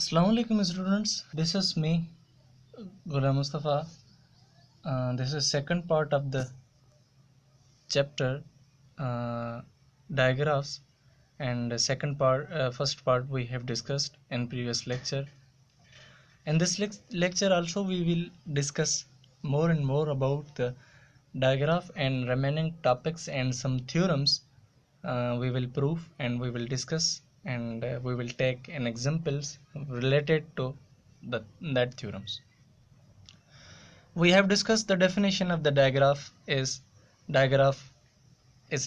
Assalamu alaikum students, this is me Ghulam Mustafa. This is second part of the chapter diagraphs, and first part we have discussed in previous lecture. In this lecture also we will discuss more and more about the diagraph and remaining topics and some theorems we will prove and we will discuss, and we will take an examples related to that theorems. We have discussed the definition of the diagraph is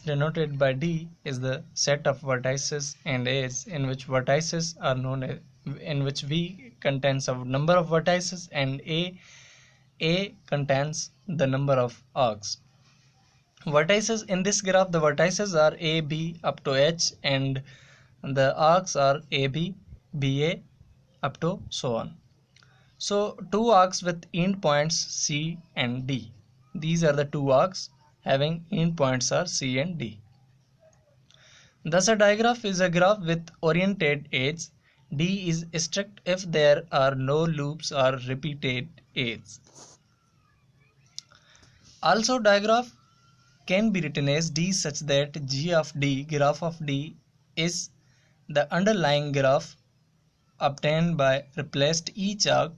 denoted by D is the set of vertices and edges in which vertices are known as, in which V contains a number of vertices and A contains the number of arcs. Vertices in this graph, the vertices are A, B up to H, and the arcs are AB, BA up to so on. So two arcs with end points C and D. These are the two arcs having end points are C and D. Thus a diagraph is a graph with oriented edges. D is strict if there are no loops or repeated edges. Also diagraph can be written as D such that G of D, graph of D, is the underlying graph obtained by replaced each arc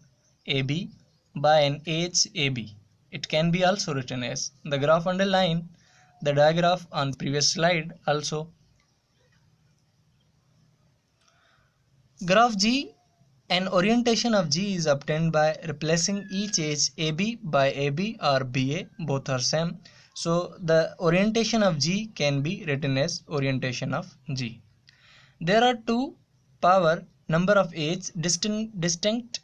AB by an edge AB. It can be also written as the graph underline the diagraph on previous slide. Also graph G, an orientation of G is obtained by replacing each edge AB by AB or BA, both are same. So the orientation of G can be written as orientation of G. There are two power number of edges distinct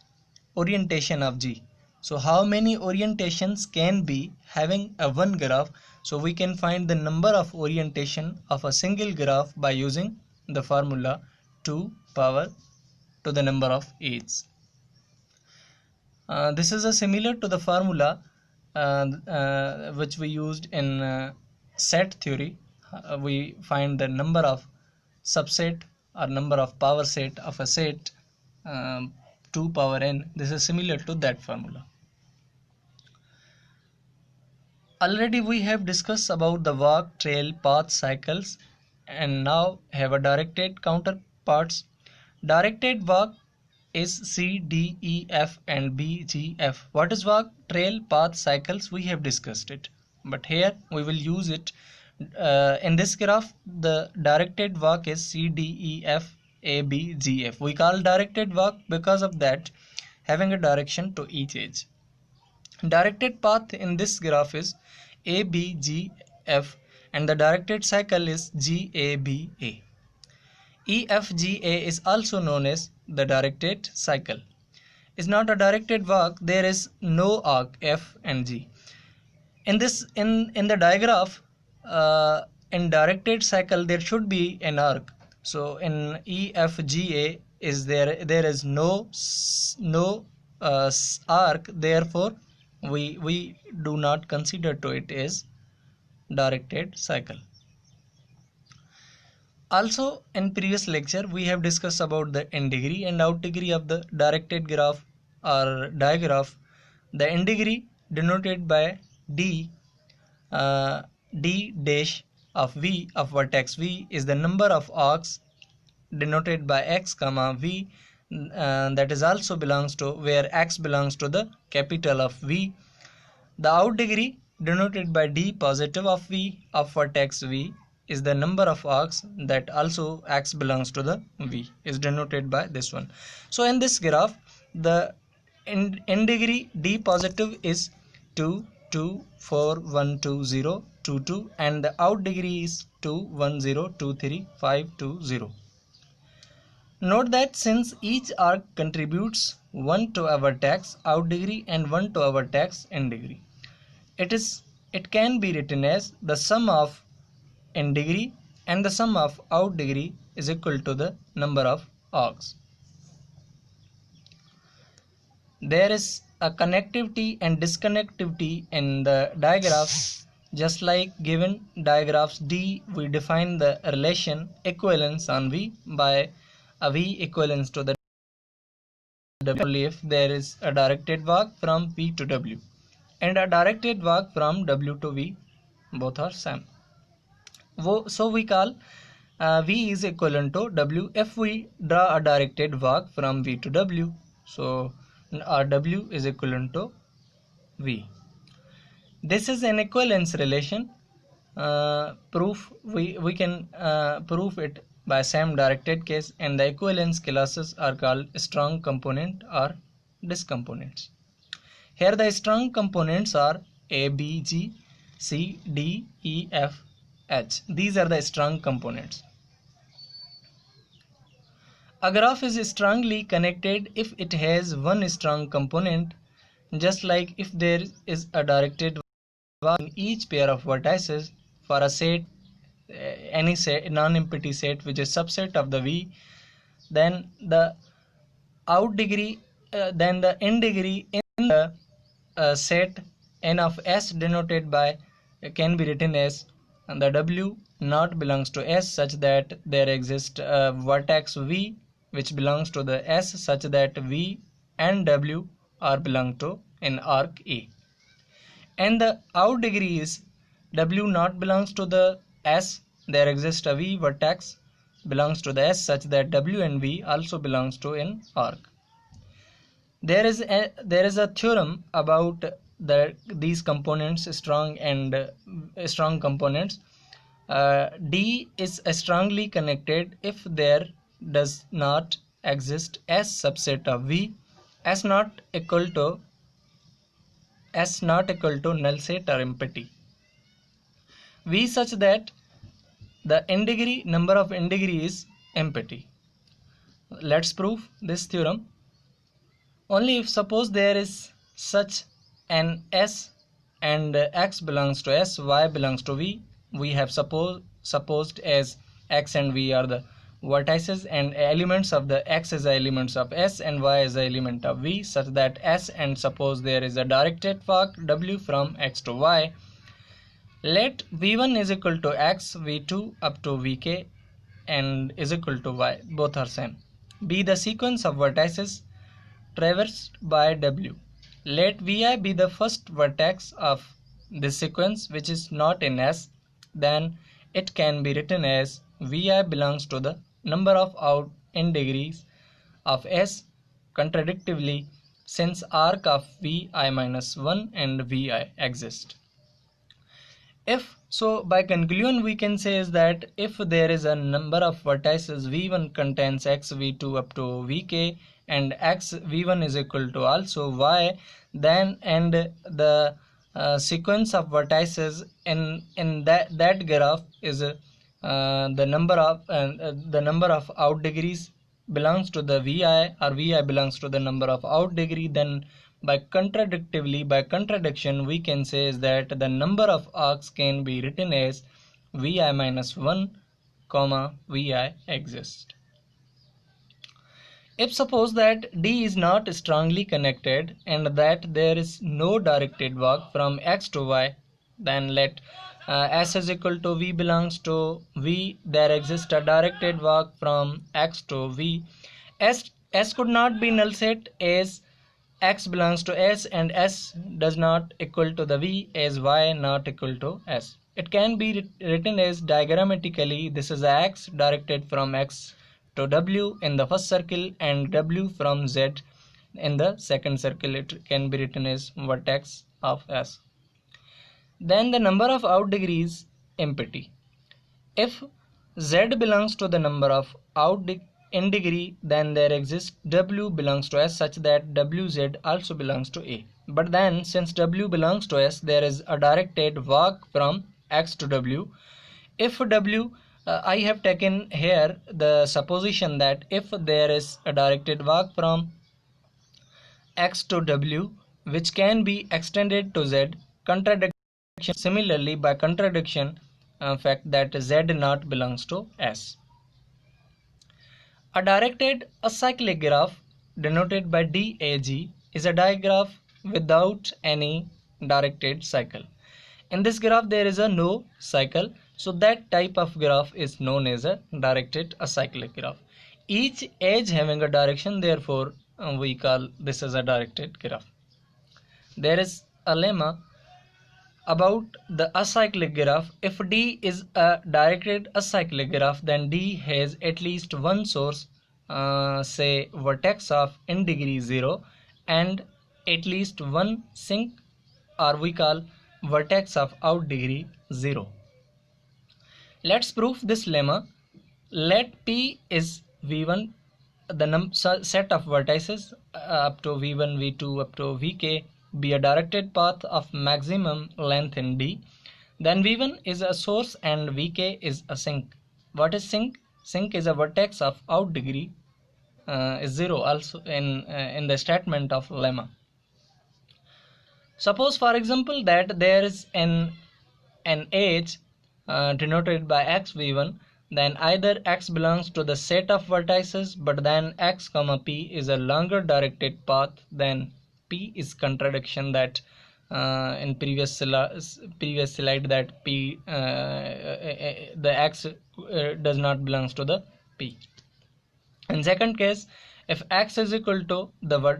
orientation of G. So how many orientations can be having a one graph? So we can find the number of orientation of a single graph by using the formula 2 power to the number of edges. This is a similar to the formula which we used in set theory. We find the number of subset or number of power set of a set 2 power n. This is similar to that formula. Already we have discussed about the walk, trail, path, cycles, and now have a directed counterparts. Directed walk is C, D, E, F and B, G, F. What is walk, trail, path, cycles? We have discussed it, but here we will use it. In this graph, the directed walk is C, D, E, F, A, B, G, F. We call directed walk because of that having a direction to each edge. Directed path in this graph is A, B, G, F, and the directed cycle is G, A, B, A. E, F, G, A is also known as the directed cycle. Is not a directed walk. There is no arc F and G. In the diagraph, in directed cycle there should be an arc. So in EFGA is there is no arc, therefore we do not consider to it as directed cycle. Also in previous lecture we have discussed about the end degree and out degree of the directed graph or diagraph. The end degree denoted by D dash of V of vertex V is the number of arcs denoted by X comma V, that is also belongs to where X belongs to the capital of V. The out degree denoted by D positive of V of vertex V is the number of arcs that also X belongs to the V is denoted by this one. So in this graph the end degree D positive is 2, 2, 4, 1, 2, 0, 2, 2, and the out degree is 2, 1, 0, 2, 3, 5, 2, 0. Note that since each arc contributes 1 to a vertex out degree and 1 to a vertex end degree, it can be written as the sum of end degree and the sum of out degree is equal to the number of arcs. There is a connectivity and disconnectivity in the diagraphs. Just like given diagraphs D, we define the relation equivalence on V by a V equivalence to the only if there is a directed walk from V to W and a directed walk from W to V, both are same. So we call V is equivalent to W if we draw a directed walk from V to W. So our W is equivalent to V. This is an equivalence relation. Proof we can prove it by same directed case, and the equivalence classes are called strong component or disk components. Here the strong components are A, B, G, C, D, E, F, H. These are the strong components. A graph is strongly connected if it has one strong component, just like if there is a directed walk in each pair of vertices for a set, any set, non-empty set which is subset of the V, then the out degree, then the n degree in the set n of S denoted by can be written as the W not belongs to S such that there exists a vertex V which belongs to the S such that V and W are belong to an arc A. And the out degree is W not belongs to the S, there exists a V vertex belongs to the S such that W and V also belongs to an arc. There is a theorem about these components, strong and strong components. D is strongly connected if there does not exist S subset of V, S not equal to null set or empty. V such that the number of n degree is empty. Let's prove this theorem. Only if suppose there is such an S and X belongs to S, Y belongs to V, we have supposed as X and V are the vertices and elements of the X is the elements of S and Y is the element of V, such that S, and suppose there is a directed walk W from X to Y. Let V1 is equal to X, V2 up to Vk and is equal to Y, both are same. Be the sequence of vertices traversed by W. Let Vi be the first vertex of this sequence which is not in S, then it can be written as Vi belongs to the number of out n degrees of S contradictively, since arc of Vi minus 1 and Vi exist. If so, by conclusion we can say is that if there is a number of vertices V1 contains X, V2 up to Vk and X V1 is equal to also Y, then and the sequence of vertices in that graph is the number of out degrees belongs to the Vi, or Vi belongs to the number of out degree, then by contradiction we can say is that the number of arcs can be written as Vi minus 1 comma Vi exist. If suppose that D is not strongly connected and that there is no directed walk from X to Y, then let S is equal to V belongs to V, there exists a directed walk from X to V. S could not be null set as X belongs to S and S does not equal to the V as Y not equal to S. It can be written as diagrammatically, this is X directed from X to W in the first circle and W from Z in the second circle. It can be written as vertex of S. Then the number of out degrees empty. If Z belongs to the number of out n degree, then there exists W belongs to S such that WZ also belongs to A. But then since W belongs to S, there is a directed walk from X to W. If W, I have taken here the supposition that if there is a directed walk from X to W which can be extended to Z, contradiction similarly by contradiction fact that Z not belongs to S. A directed acyclic graph denoted by DAG is a digraph without any directed cycle. In this graph there is a no cycle, so that type of graph is known as a directed acyclic graph. Each edge having a direction, therefore we call this as a directed graph. There is a lemma about the acyclic graph. If D is a directed acyclic graph, then D has at least one source, say vertex of in degree 0, and at least one sink, or we call vertex of out degree 0. Let's prove this lemma. Let P is V1, the set of vertices up to V1, V2, up to Vk be a directed path of maximum length in D. Then V1 is a source and Vk is a sink. What is sink? Sink is a vertex of out degree is 0 also in the statement of lemma. Suppose for example that there is an edge denoted by xv1, then either x belongs to the set of vertices, but then x comma p is a longer directed path than p is contradiction that in previous slide that p the x does not belongs to the p. In second case, if x is equal to the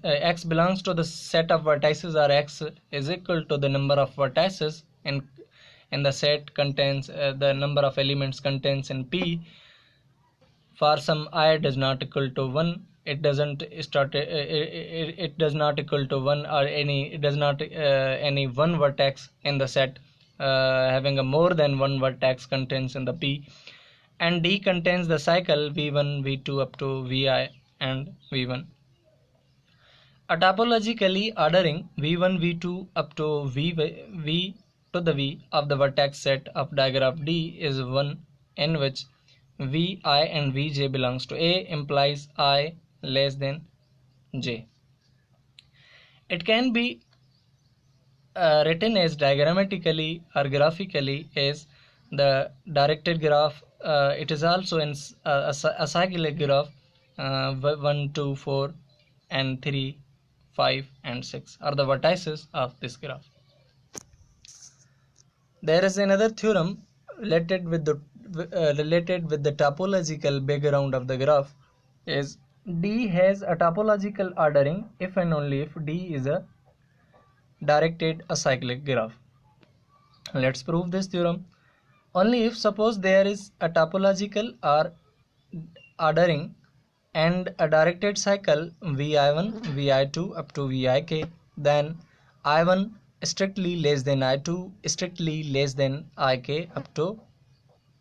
x belongs to the set of vertices, or x is equal to the number of vertices in the set contains the number of elements contains in P, for some I does not equal to 1, it does not equal to 1, or it does not any one vertex in the set having a more than one vertex contains in the P, and D contains the cycle V1, V2 up to Vi and V1. A topologically ordering V1, V2 up to V to the V of the vertex set of digraph D is one in which Vi and Vj belongs to A implies I less than J. It can be written as diagrammatically or graphically as the directed graph. It is also in a cyclic graph 1, 2, 4 and 3, 5 and 6 are the vertices of this graph. There is another theorem related with the topological background of the graph is D has a topological ordering if and only if D is a directed acyclic graph. Let's prove this theorem. Only if suppose there is a topological or ordering and a directed cycle Vi1, Vi2 up to Vik, then I1 strictly less than I2, strictly less than Ik up to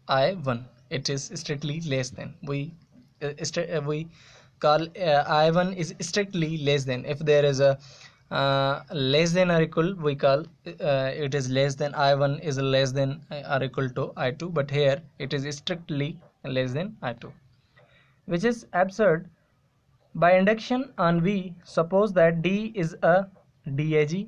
I1. It is strictly less than. We call I1 is strictly less than. If there is a less than or equal, we call it is less than. I1 is less than or equal to I2, but here it is strictly less than I2, which is absurd. By induction on V, suppose that D is a DAG.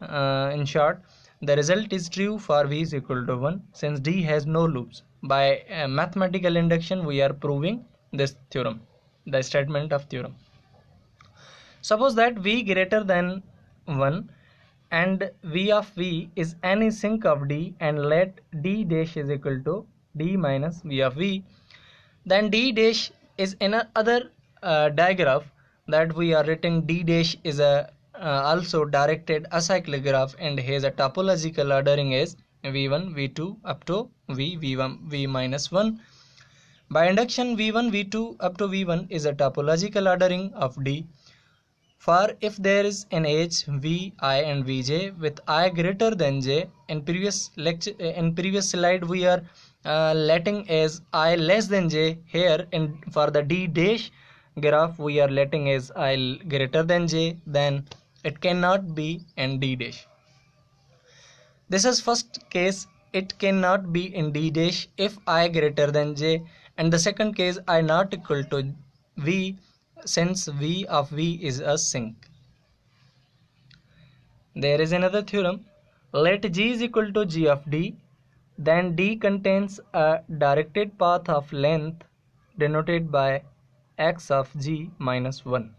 In short, the result is true for V is equal to 1 since D has no loops. By mathematical induction, we are proving this theorem, the statement of theorem. Suppose that V greater than 1 and V of V is any sink of D, and let D dash is equal to D minus V of V, then D dash is another digraph that we are writing. D dash is a also directed acyclic graph and has a topological ordering as V1, V2 up to V1, V minus 1. By induction, V1, V2 up to V1 is a topological ordering of D. For if there is an edge Vi and Vj with I greater than J, in previous slide we are letting as I less than J. Here for the D dash graph we are letting as I greater than J, then it cannot be in D dash. This is first case, it cannot be in D dash if I greater than J, and the second case I not equal to V since V of V is a sink. There is another theorem. Let G is equal to G of D, then D contains a directed path of length denoted by x of G minus 1.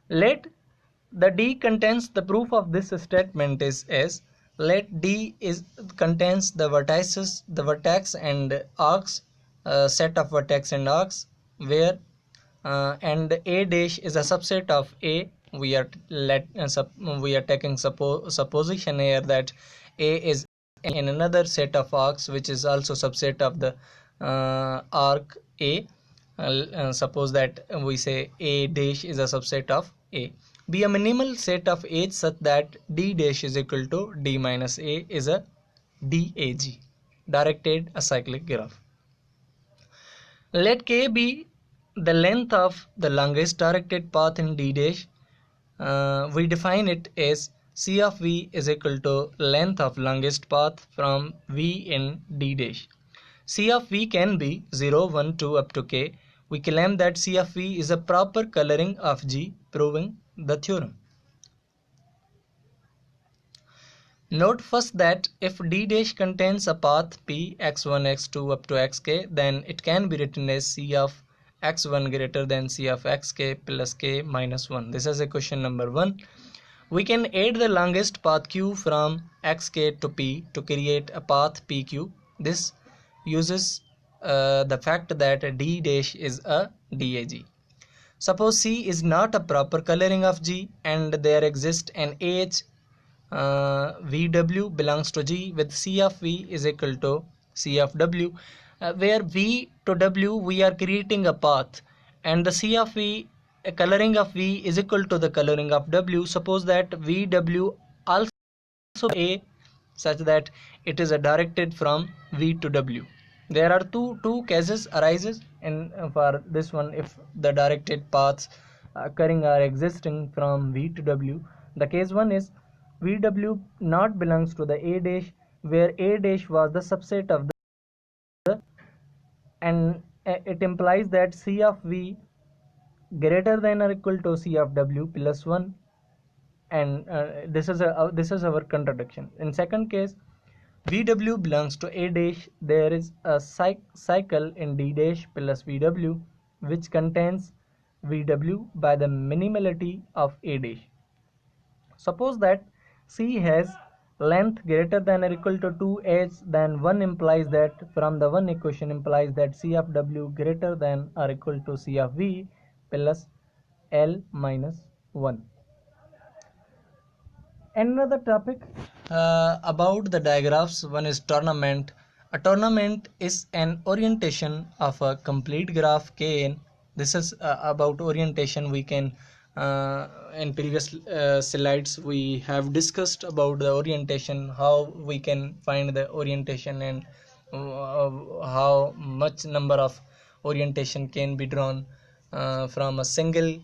Let the D contains the proof of this statement is as let D contains the vertices, the vertex and arcs, set of vertex and arcs where and A dash is a subset of A. We are taking supposition here that A is in another set of arcs which is also subset of the arc A. Suppose that we say A dash is a subset of A. Be a minimal set of H such that D dash is equal to D minus A is a DAG, directed acyclic graph. Let K be the length of the longest directed path in D dash. We define it as C of V is equal to length of longest path from V in D dash. C of V can be 0, 1, 2 up to K. We claim that C of V is a proper coloring of G, proving the theorem. Note first that if D dash contains a path P x1, x2 up to xk, then it can be written as C of x1 greater than C of xk plus k minus 1. This is a question number 1. We can add the longest path q from xk to p to create a path pq. This uses the fact that D dash is a DAG. Suppose C is not a proper coloring of G and there exists an H VW belongs to G with C of V is equal to C of W, where V to W we are creating a path and the C of V coloring of V is equal to the coloring of W. Suppose that VW also A such that it is directed from V to W. There are two cases arises in for this one. If the directed paths occurring are existing from V to W, the case one is VW not belongs to the A dash, where A dash was the subset of the, and it implies that C of V greater than or equal to C of W plus 1, and this is our contradiction. In second case, VW belongs to A dash, there is a cycle in D dash plus VW which contains VW by the minimality of A dash. Suppose that C has length greater than or equal to 2h, then 1 implies that from the 1 equation implies that C of W greater than or equal to C of V plus L minus 1. Another topic about the diagraphs. One is tournament. A tournament is an orientation of a complete graph Kn. This is about orientation. We can in previous slides we have discussed about the orientation, how we can find the orientation and how much number of orientation can be drawn from a single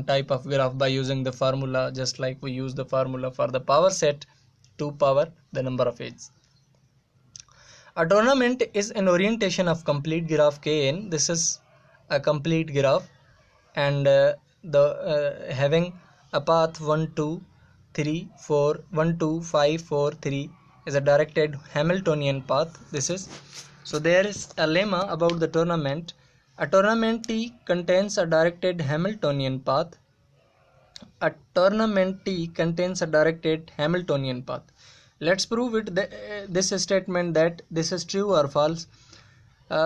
type of graph by using the formula, just like we use the formula for the power set to power the number of edges. A tournament is an orientation of complete graph Kn. This is a complete graph and having a path 1 2 3 4 1 2 5 4 3 is a directed Hamiltonian path. This is so there is a lemma about the tournament. A tournament T contains a directed Hamiltonian path. A tournament T contains a directed Hamiltonian path. Let's prove it. This statement that this is true or false.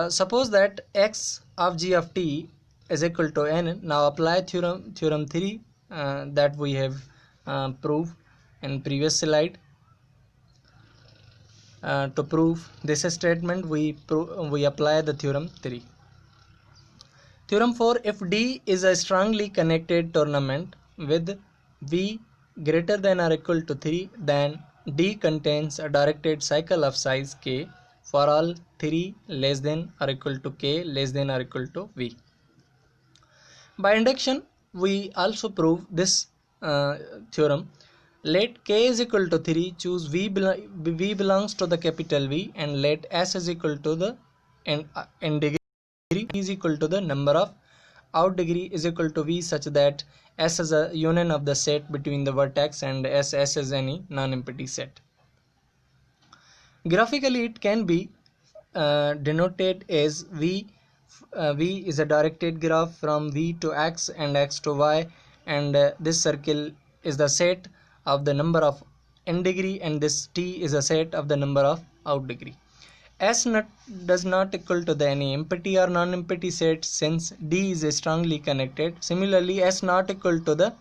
Suppose that x of g of t is equal to n. Now apply theorem 3 that we have proved in previous slide. To prove this statement, we apply the theorem 3. Theorem 4: if D is a strongly connected tournament with V greater than or equal to 3, then D contains a directed cycle of size k for all 3 less than or equal to k less than or equal to V. By induction, we also prove this theorem. Let k is equal to 3, choose V belongs to the capital V, and let S is equal to the n degree is equal to the number of out degree is equal to V, such that S is a union of the set between the vertex and S is any non-empty set. Graphically, it can be denoted as V is a directed graph from V to X and X to Y, and this circle is the set of the number of n degree, and this T is a set of the number of out degree. S does not equal to the any empty or non-empty set since D is strongly connected. Similarly, S not equal to the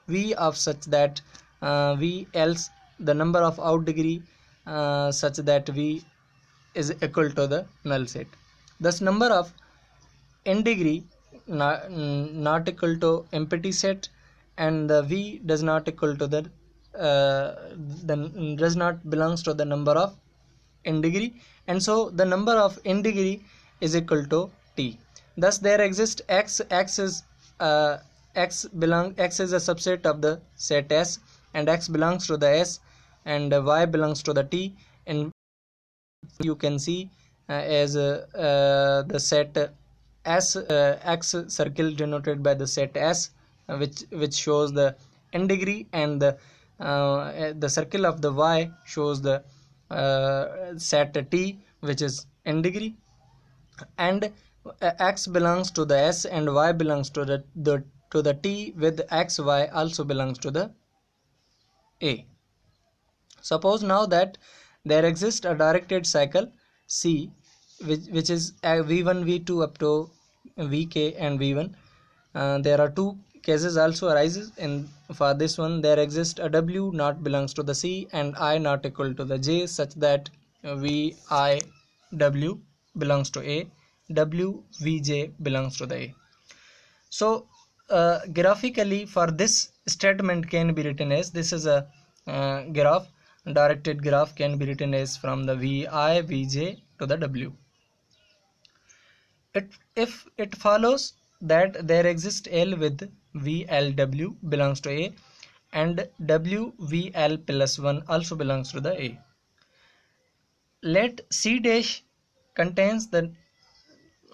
V of such that V else the number of out degree such that V is equal to the null set. Thus, number of in degree not equal to empty set, and the V does not equal to the does not belongs to the number of in degree, and so the number of in degree is equal to T. Thus there exists X is X is a subset of the set S, and X belongs to the S, and Y belongs to the T. And you can see as the set S X circle denoted by the set S, which shows the n degree, and the circle of the Y shows the set T, which is n degree, and X belongs to the S and Y belongs to the T, with X Y also belongs to the A. Suppose now that there exists a directed cycle C, which is V1 V2 up to Vk and V1. There are two cases also arises. In for this one, there exists a W not belongs to the C and I not equal to the J, such that V I W belongs to A, W Vj belongs to the A. So graphically, for this statement can be written as, this is a graph, directed graph can be written as from the Vi Vj to the W. If it follows that there exists L with VLW belongs to A, and WVL plus 1 also belongs to the A. Let C dash contains the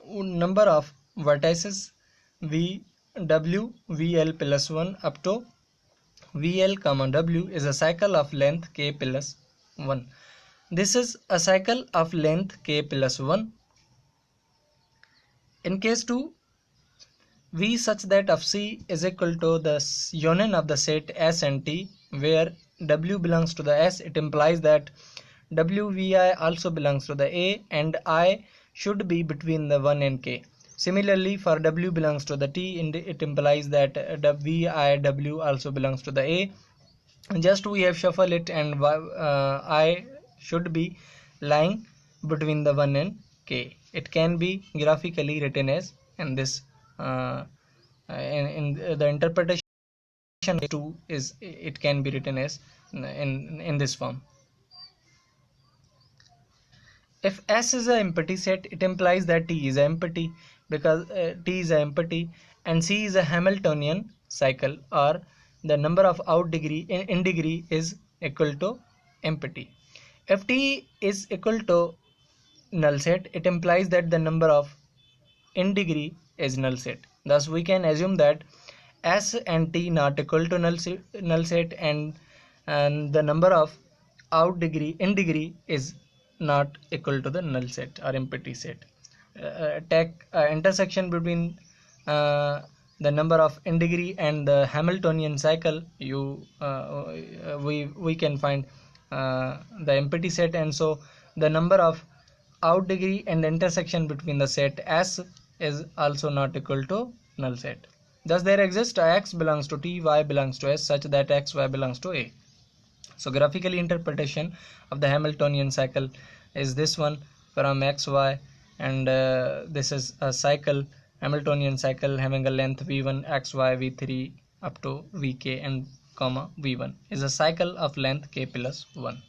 number of vertices W VL plus 1 up to VL comma W is a cycle of length K plus 1. This is a cycle of length K plus 1. In case 2, V such that of C is equal to the union of the set S and T, where W belongs to the S, it implies that WVI also belongs to the A, and I should be between the 1 and K. Similarly, for W belongs to the T, it implies that VIW also belongs to the A. Just we have shuffled it, and I should be lying between the 1 and K. It can be graphically written as in this in the interpretation 2 is, it can be written as in this form. If S is an empty set, it implies that T is empty, because T is empty, and C is a Hamiltonian cycle, or the number of out degree in degree is equal to empty. If T is equal to null set, it implies that the number of in degree is null set. Thus we can assume that S and T not equal to null set, and the number of out degree in degree is not equal to the null set or empty set. Take intersection between the number of in degree and the Hamiltonian cycle, we can find the empty set, and so the number of out degree and the intersection between the set S is also not equal to null set. Thus there exists X belongs to T, Y belongs to S, such that X, Y belongs to A. So graphically interpretation of the Hamiltonian cycle is this one from X, Y, and this is a cycle, Hamiltonian cycle having a length V1, X, Y, V3 up to Vk and comma V1 is a cycle of length K plus 1.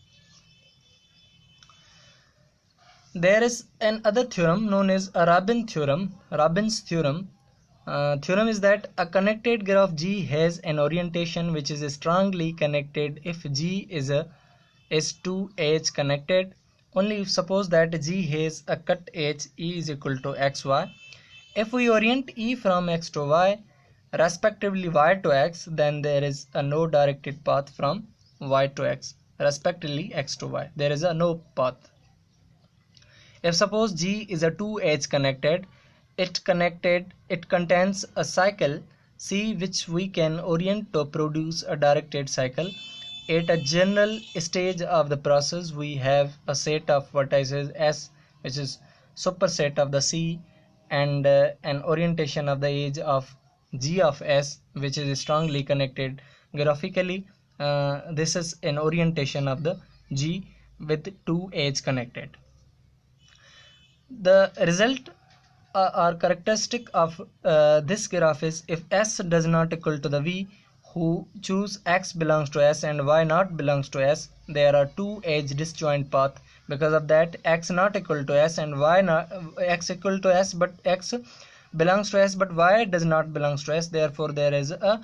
There is another theorem known as a Rabin's theorem. Theorem is that a connected graph G has an orientation which is strongly connected if G is to H connected. Only if suppose that G has a cut H, E is equal to XY. If we orient E from X to Y, respectively Y to X, then there is a no directed path from Y to X, respectively X to Y. There is a no path. If suppose G is a 2H connected, it contains a cycle C which we can orient to produce a directed cycle At a general stage of the process, we have a set of vertices S, which is superset of the C, and an orientation of the edge of G of S, which is strongly connected graphically. This is an orientation of the G with two edges connected. The result or characteristic of this graph is if S does not equal to the V, who choose X belongs to S and Y not belongs to S, there are two edge disjoint path. Because of that, X not equal to S and Y not X equal to S, but X belongs to S but Y does not belongs to S. Therefore, there is a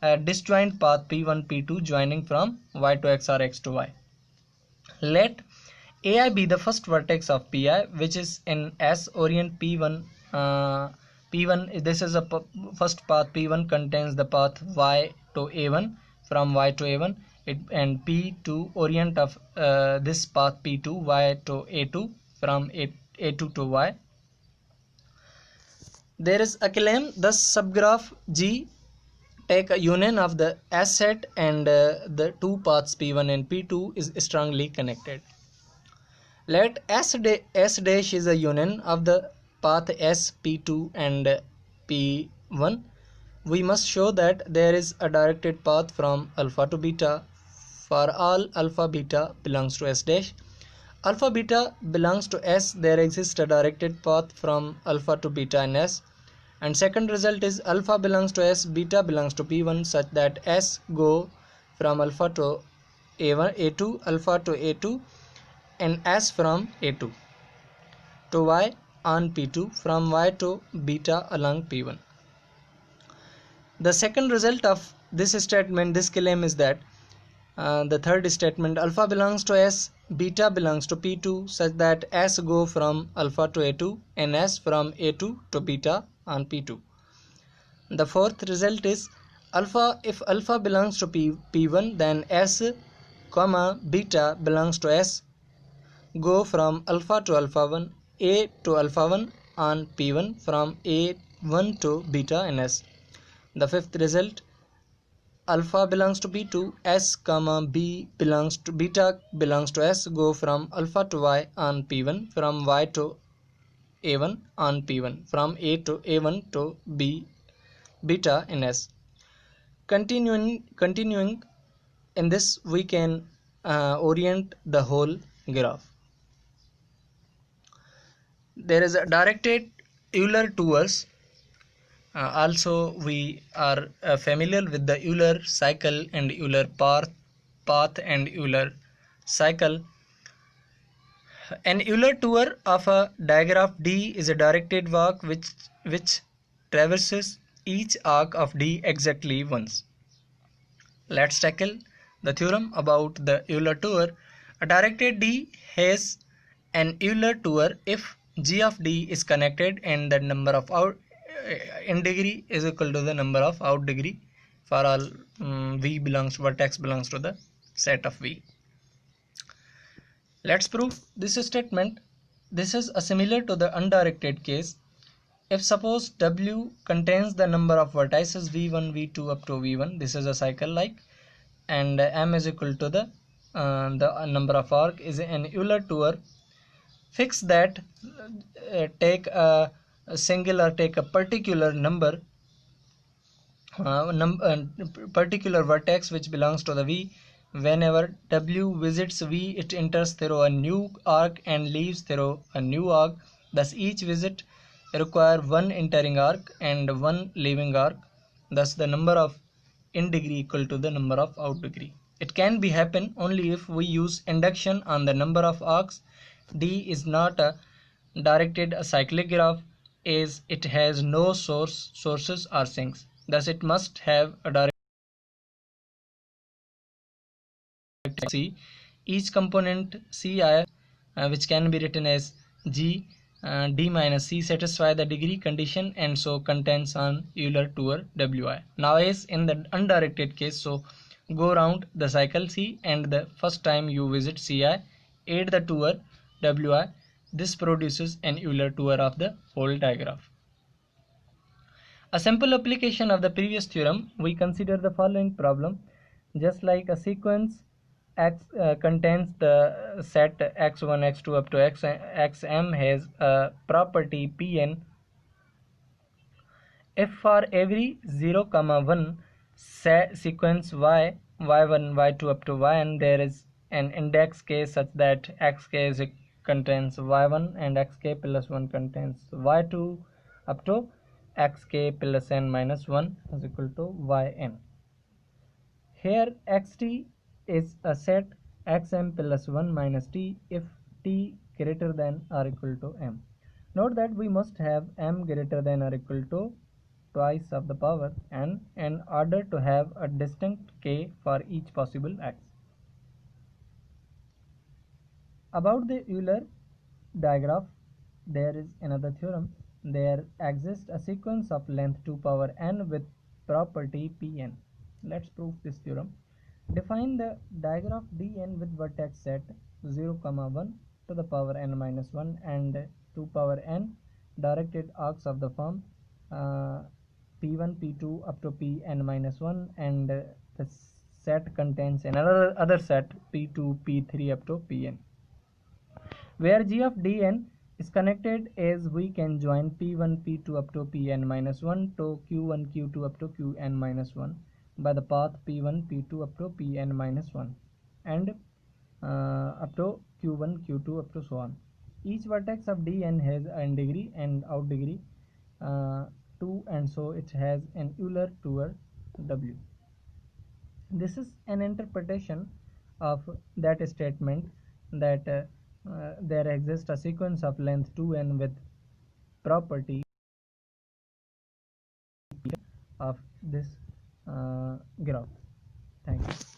disjoint path P1 P2 joining from Y to X or X to Y. Let AI be the first vertex of Pi, which is in S. Orient P1. P1, this is a first path. P1 contains the path Y to A1 from Y to A1, and P2 orient of this path P2 Y to A2 from A2 to Y. There is a claim thus subgraph G take a union of the S set and the two paths P1 and P2 is strongly connected. Let S dash is a union of the path S, P2 and P1. We must show that there is a directed path from alpha to beta for all alpha beta belongs to S dash. Alpha beta belongs to S, there exists a directed path from alpha to beta in S. And second result is alpha belongs to S, beta belongs to P1 such that S go from alpha to A1, A2, alpha to A2, and S from A2 to Y on P2, from Y to beta along P1. The second result of this statement, this claim, is that the third statement, alpha belongs to S, beta belongs to P2 such that S go from alpha to A2 and S from A2 to beta on P2. The fourth result is if alpha belongs to P1, then S, beta belongs to S, go from alpha to alpha 1, A to alpha 1 on P1, from A1 to beta in S. The fifth result, alpha belongs to P2, S, B belongs to beta belongs to S, go from alpha to Y on P1, from Y to A1 on P1, from A to A1 to B beta in S. Continuing in this, we can orient the whole graph. There is a directed Euler towers. Also, we are familiar with the Euler cycle and Euler path and Euler cycle. An Euler tour of a digraph D is a directed walk which traverses each arc of D exactly once. Let's tackle the theorem about the Euler tour. A directed D has an Euler tour if G of D is connected and the number of out in degree is equal to the number of out degree for all V belongs to vertex belongs to the set of V. Let's prove this statement. This is similar to the undirected case. If suppose W contains the number of vertices V1, V2 up to V1, this is a cycle like, and M is equal to the number of arc is an Euler tour. Fix that, take a single or take a particular number, particular vertex which belongs to the V. Whenever W visits V, it enters through a new arc and leaves through a new arc. Thus each visit require one entering arc and one leaving arc. Thus the number of in degree equal to the number of out degree. It can be happen only if we use induction on the number of arcs. D is not a directed cyclic graph as it has no sources or sinks. Thus it must have a direct C. Each component Ci which can be written as G D minus C satisfy the degree condition and so contains on Euler tour Wi. Now as in the undirected case, so go round the cycle C and the first time you visit Ci, add the tour Wi. This produces an Euler tour of the whole digraph. A simple application of the previous theorem, we consider the following problem. Just like a sequence X contains the set x1 x2 up to xm has a property Pn. If for every 0, 1 sequence y, y1, y2 up to yn, there is an index k such that xk contains y1 and xk plus 1 contains y2 up to xk plus n minus 1 is equal to yn. Here xt is a set xm plus 1 minus t if t greater than or equal to m. Note that we must have m greater than or equal to twice of the power n in order to have a distinct k for each possible x. About the Euler digraph, there is another theorem. There exists a sequence of length 2 power n with property Pn. Let's prove this theorem. Define the digraph Dn with vertex set 0, 1 to the power n minus 1 and 2 power n directed arcs of the form P1, P2 up to Pn minus 1 and the set contains another other set P2, P3 up to Pn. Where g of dn is connected as we can join p1, p2 up to pn minus 1 to q1, q2 up to qn minus 1 by the path p1, p2 up to pn minus 1 and up to q1, q2 up to so on. Each vertex of dn has an degree and out degree 2 and so it has an Euler toward w. This is an interpretation of that statement that there exists a sequence of length 2n with property of this graph. Thank you.